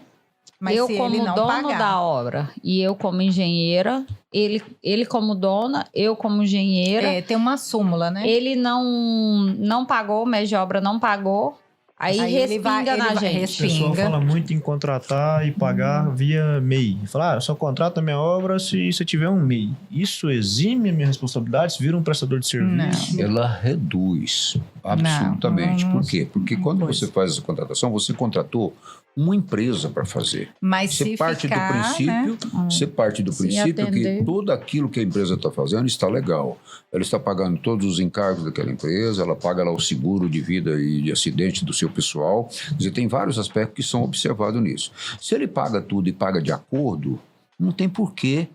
Mas eu se como ele não dono pagar, da obra e eu como engenheira, ele como dona, eu como engenheira. tem uma súmula, né? Ele não pagou, o mestre de obra não pagou, aí respinga na gente. O pessoal fala muito em contratar e pagar via MEI. Fala, eu só contrato a minha obra se tiver um MEI. Isso exime a minha responsabilidade se vira um prestador de serviço? Ela reduz, absolutamente. Não, Por quê? Porque quando você faz essa contratação, você contratou uma empresa para fazer. Mas Você parte do princípio, você parte do princípio que tudo aquilo que a empresa está fazendo está legal. Ela está pagando todos os encargos daquela empresa, ela paga lá o seguro de vida e de acidente do seu pessoal. Quer dizer, tem vários aspectos que são observados nisso. Se ele paga tudo e paga de acordo, não tem porquê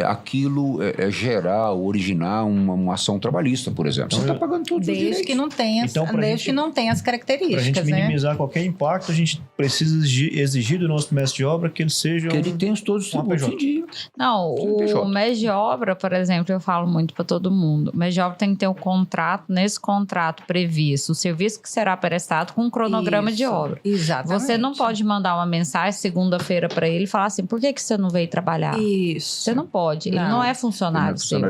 aquilo gerar, originar uma ação trabalhista, por exemplo. Você está pagando todos os direitos. Desde que não tenha, que não tenha as características, para a gente minimizar qualquer impacto, a gente precisa exigir do nosso mestre de obra que ele seja que ele tenha todos os tributos em dia. Não, o mestre de obra, por exemplo, eu falo muito para todo mundo. O mestre de obra tem que ter um contrato, nesse contrato previsto, o serviço que será prestado com um cronograma de obra. Exatamente. Você não pode mandar uma mensagem segunda-feira para ele e falar assim, por que você não veio trabalhar? Isso. Você não pode. Ele não é funcionário seu.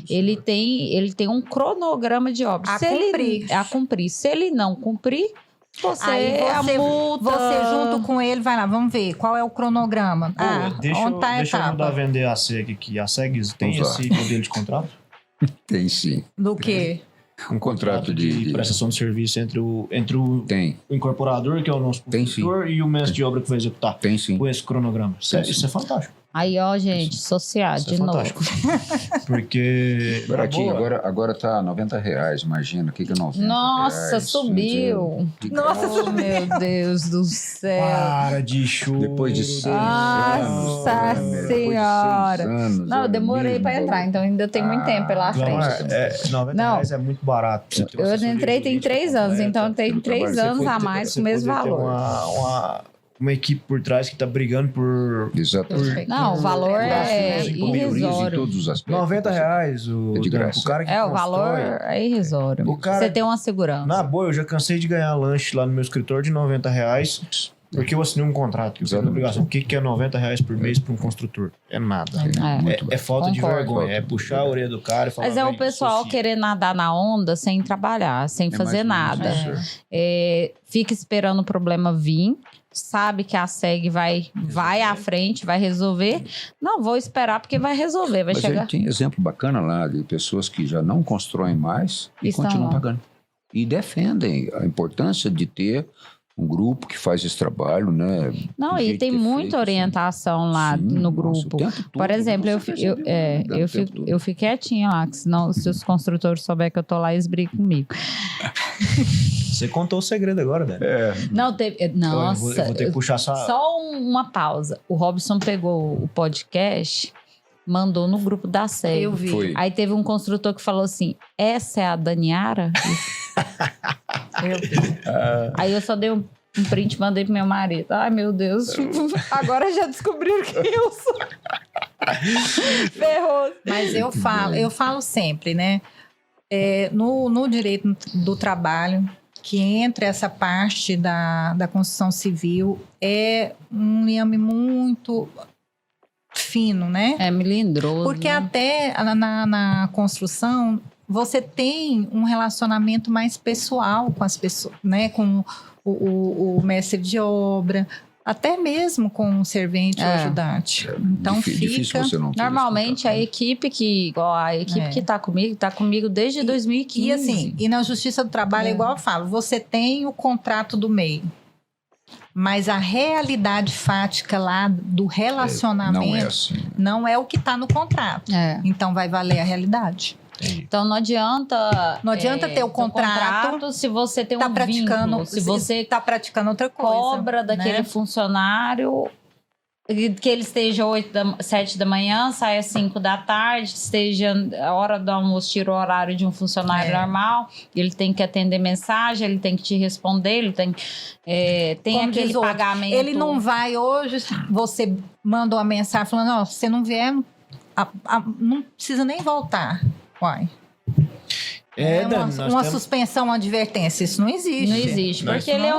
Ele tem um cronograma de obra. A cumprir. Se ele não cumprir, você multa. Você junto com ele, vai lá, vamos ver qual é o cronograma. Deixa eu mudar a vender a SEG aqui. A SEG tem esse modelo de contrato? Tem sim. Do quê? Um contrato de prestação de serviço entre o incorporador, que é o nosso construtor, e o mestre de obra que vai executar. Tem sim. Com esse cronograma. Isso é fantástico. Aí, ó, gente, associado de novo. Porque... Baratinho, agora tá R$90, imagina. O que é 90? Nossa, subiu. Nossa, meu Deus do céu. Para de choro. Depois de 6 anos. Nossa Senhora. Não, eu demorei para entrar, então ainda tem muito tempo pela frente. R$90 é muito barato. Eu entrei tem 3 anos, então tem 3 anos a mais com o mesmo valor. Uma equipe por trás que tá brigando por... Exatamente. Não, o valor é irrisório. Em todos os aspectos. R$90 de graça. O cara que o valor é irrisório. Você tem uma segurança. Na boa, eu já cansei de ganhar lanche lá no meu escritório de R$90 porque eu assinei um contrato que eu tenho obrigação. O que é R$90 por mês para um construtor? É nada. É falta de vergonha. É puxar a orelha do cara e falar... Mas é o pessoal querer nadar na onda sem trabalhar, sem fazer nada. Fica esperando o problema vir. Sabe que a SEG vai à frente, vai resolver. Não, vou esperar porque vai resolver, vai chegar. Tem exemplo bacana lá de pessoas que já não constroem mais e continuam pagando. E defendem a importância de ter um grupo que faz esse trabalho, né? Não, do e jeito tem que é muita feito, orientação lá Sim, no nossa, o grupo. tempo todo, Por exemplo, você percebe, o tempo todo. eu fico quietinha lá, que senão se os construtores souberem que eu tô lá, eles brigam comigo. Você contou o segredo agora, Dani. Não, teve. Nossa. Eu vou ter que puxar só... Só uma pausa. O Robson pegou o podcast, mandou no grupo da série. Eu vi. Foi. Aí teve um construtor que falou assim: essa é a Daniara? Eu vi. Aí eu só dei um print e mandei pro meu marido. Ai, meu Deus. Agora já descobriram quem eu sou. Ferrou. Mas eu falo sempre, né? No direito do trabalho, que entra essa parte da construção civil, é um liame muito fino, né? É melindroso. Porque até na construção, você tem um relacionamento mais pessoal com as pessoas, né? Com o mestre de obra, até mesmo com o servente ou ajudante. Então Difícil fica... você não ter Normalmente esse contato, a equipe que tá comigo desde 2015. E assim, e na Justiça do Trabalho, igual eu falo, você tem o contrato do MEI, mas a realidade fática lá do relacionamento Não é assim. não é o que está no contrato. Então vai valer a realidade. Então não adianta ter o contrato se você tem tá um praticando, vínculo, se você está praticando outra coisa. cobra daquele né? funcionário que ele esteja 7 da manhã, saia 5 da tarde, esteja a hora do almoço, tira o horário de um funcionário normal, ele tem que atender mensagem, ele tem que te responder, ele tem Como aquele diz outro, pagamento. Ele não vai hoje, você manda uma mensagem falando, ó, se você não vier, não precisa nem voltar. Uai. Dani, uma suspensão, uma advertência, isso não existe. Não existe, porque ele é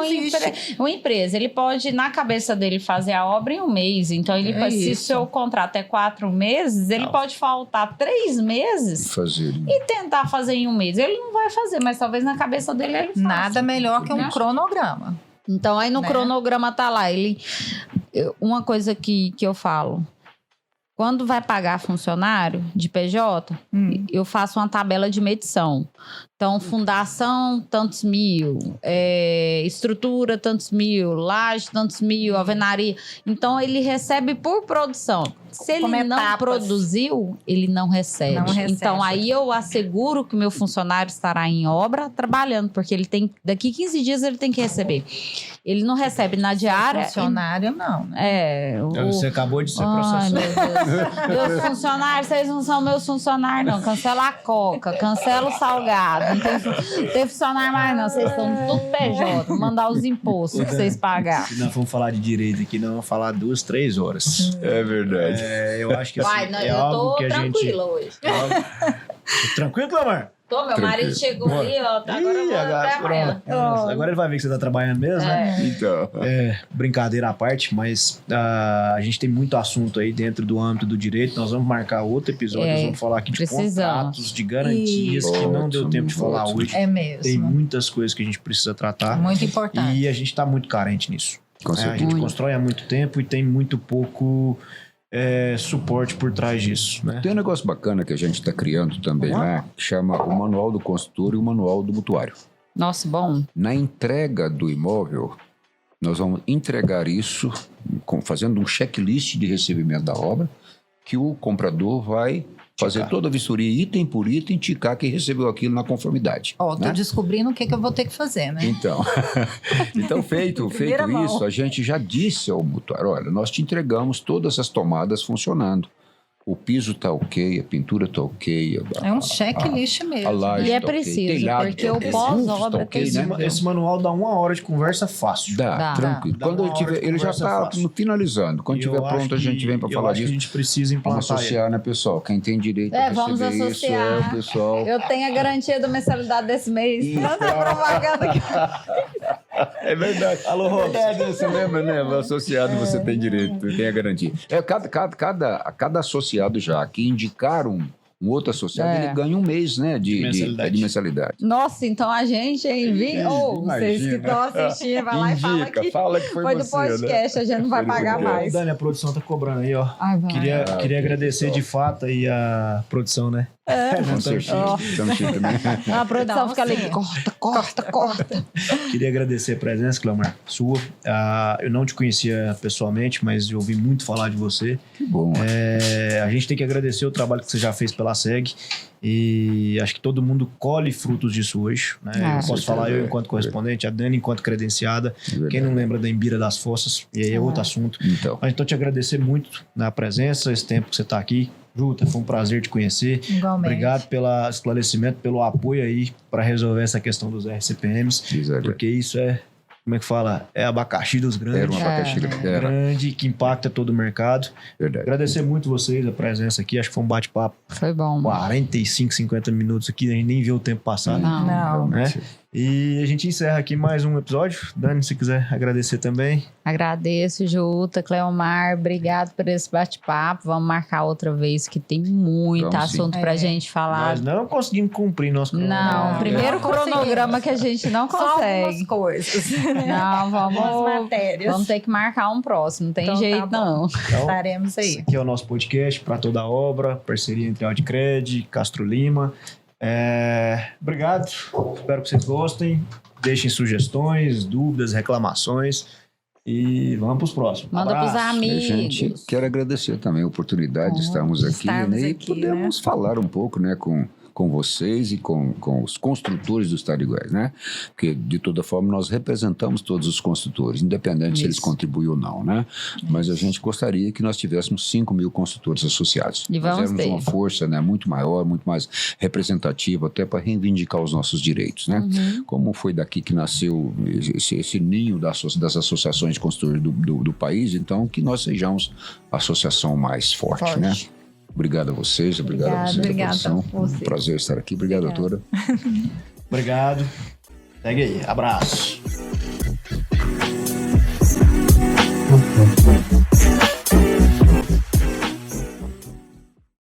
uma empresa. Ele pode, na cabeça dele, fazer a obra em um mês. Então, se o seu contrato é 4 meses, ele pode faltar 3 meses e tentar fazer em um mês. Ele não vai fazer, mas talvez na cabeça dele ele faça. Nada melhor que um cronograma. Então, aí no cronograma tá lá. Uma coisa que eu falo. Quando vai pagar funcionário de PJ, eu faço uma tabela de medição. Então, fundação, tantos mil, estrutura, tantos mil, laje, tantos mil, alvenaria. Então, ele recebe por produção. Se ele não produziu, ele não recebe. Então, aí eu asseguro que o meu funcionário estará em obra trabalhando, porque ele tem, daqui 15 dias ele tem que receber. Ele não recebe na diária. Funcionário, não. Né? Você acabou de ser processado. Meus funcionários, vocês não são meus funcionários, não. Cancela a coca, cancela o salgado. Não tem funcionário mais, não. Vocês estão tudo PJ. Vou mandar os impostos que vocês pagarem. Se nós vamos falar de direito aqui, nós vamos falar 2, 3 horas. É verdade. Eu acho que assim, eu algo tô que a gente... tranquila hoje. Tranquilo, Clamar? Tô, meu marido chegou ali, ó. Agora eu vou até amanhã. Agora ele vai ver que você tá trabalhando mesmo, né? Então. Brincadeira à parte, mas a gente tem muito assunto aí dentro do âmbito do direito. Nós vamos marcar outro episódio, nós vamos falar aqui de contratos, de garantias, que não deu tempo de falar hoje. É mesmo. Tem muitas coisas que a gente precisa tratar. Muito importante. E a gente tá muito carente nisso. Com certeza. A gente constrói há muito tempo e tem muito pouco suporte por trás disso, né? Tem um negócio bacana que a gente está criando também lá, que chama o Manual do Consultor e o Manual do Mutuário. Nossa, bom. Na entrega do imóvel, nós vamos entregar isso fazendo um checklist de recebimento da obra, que o comprador vai fazer toda a vistoria, item por item, ticar que recebeu aquilo na conformidade. Tô descobrindo o que eu vou ter que fazer, né? Então feito isso, a gente já disse ao mutuário, olha, nós te entregamos todas as tomadas funcionando. O piso está ok, a pintura está ok. É um checklist mesmo. A laje E é tá okay, preciso, telhado, porque o pós-obra okay, tem... né? Esse manual dá 1 hora de conversa fácil. Dá, tranquilo. Quando ele já está finalizando. Quando estiver pronto, a gente vem para falar disso. A gente precisa implantar. Vamos associar, né, pessoal? Quem tem direito a vamos receber associar. isso o pessoal. Eu tenho a garantia da mensalidade desse mês. Tanta propaganda aqui. É verdade. Alô, Robson. Você lembra, né? O associado você tem direito, tem a garantia. Cada associado já que indicar um outro associado, ele ganha 1 mês, né? De mensalidade. Nossa, então a gente envia. Vocês que estão assistindo, vai lá e fala que foi do podcast, a gente não vai pagar mais. Dani, a produção tá cobrando aí, ó. Ai, queria agradecer de fato aí a produção, né? Com certeza. Estamos aqui também. A produção Não, fica ali, sim. corta. Queria agradecer a presença, Cleomar, sua. Eu não te conhecia pessoalmente, mas eu ouvi muito falar de você. Que bom. A gente tem que agradecer o trabalho que você já fez pela SEG e acho que todo mundo colhe frutos disso hoje, né? Eu posso certeza, falar eu enquanto correspondente, a Dani enquanto credenciada, quem não lembra da Embira das Fossas, e aí é outro assunto. Então, Mas então te agradecer muito na presença, esse tempo que você está aqui. Juta, foi um prazer te conhecer. Igualmente. Obrigado pelo esclarecimento, pelo apoio aí para resolver essa questão dos RCPMs, porque isso é, como é que fala? É abacaxi dos era grandes. uma abacaxi. Era. Grande, que impacta todo o mercado. Verdade. Agradecer muito vocês, a presença aqui. Acho que foi um bate-papo. Foi bom. 45, 50 minutos aqui, a gente nem viu o tempo passar. Não. Né? E a gente encerra aqui mais um episódio. Dani, se quiser agradecer também. Agradeço, Juta, Cleomar, obrigado por esse bate-papo. Vamos marcar outra vez, que tem muito Vamos sim. assunto pra gente falar. Nós não conseguimos cumprir nosso Não, cronograma. primeiro Não cronograma que a gente não Só algumas consegue. coisas. Não, Algumas vamos matérias. ter que marcar um próximo, não tem Então tá jeito bom. não. Então, Estaremos esse aí. aqui é o nosso podcast para toda a obra, parceria entre Audicred, Castro Lima. Obrigado, espero que vocês gostem. Deixem sugestões, dúvidas, reclamações e vamos para os próximos. Manda pros Abraço. A amigos. gente quer agradecer também a oportunidade de estarmos aqui, estarmos né? E aqui, podemos falar um pouco, né, com vocês e com os construtores dos Tariguais, né? Porque, de toda forma, nós representamos todos os construtores, independente se eles contribuem ou não, né? Mas a gente gostaria que nós tivéssemos 5 mil construtores associados. E vamos Nós éramos ter. uma força, né, muito maior, muito mais representativa, até para reivindicar os nossos direitos, né? Como foi daqui que nasceu esse ninho das associações de construtores do país, então que nós sejamos a associação mais forte, né? Obrigado a vocês, obrigado a vocês da Obrigada produção. a você. Um prazer estar aqui. Obrigado, doutora. Obrigado. Segue aí. Abraço.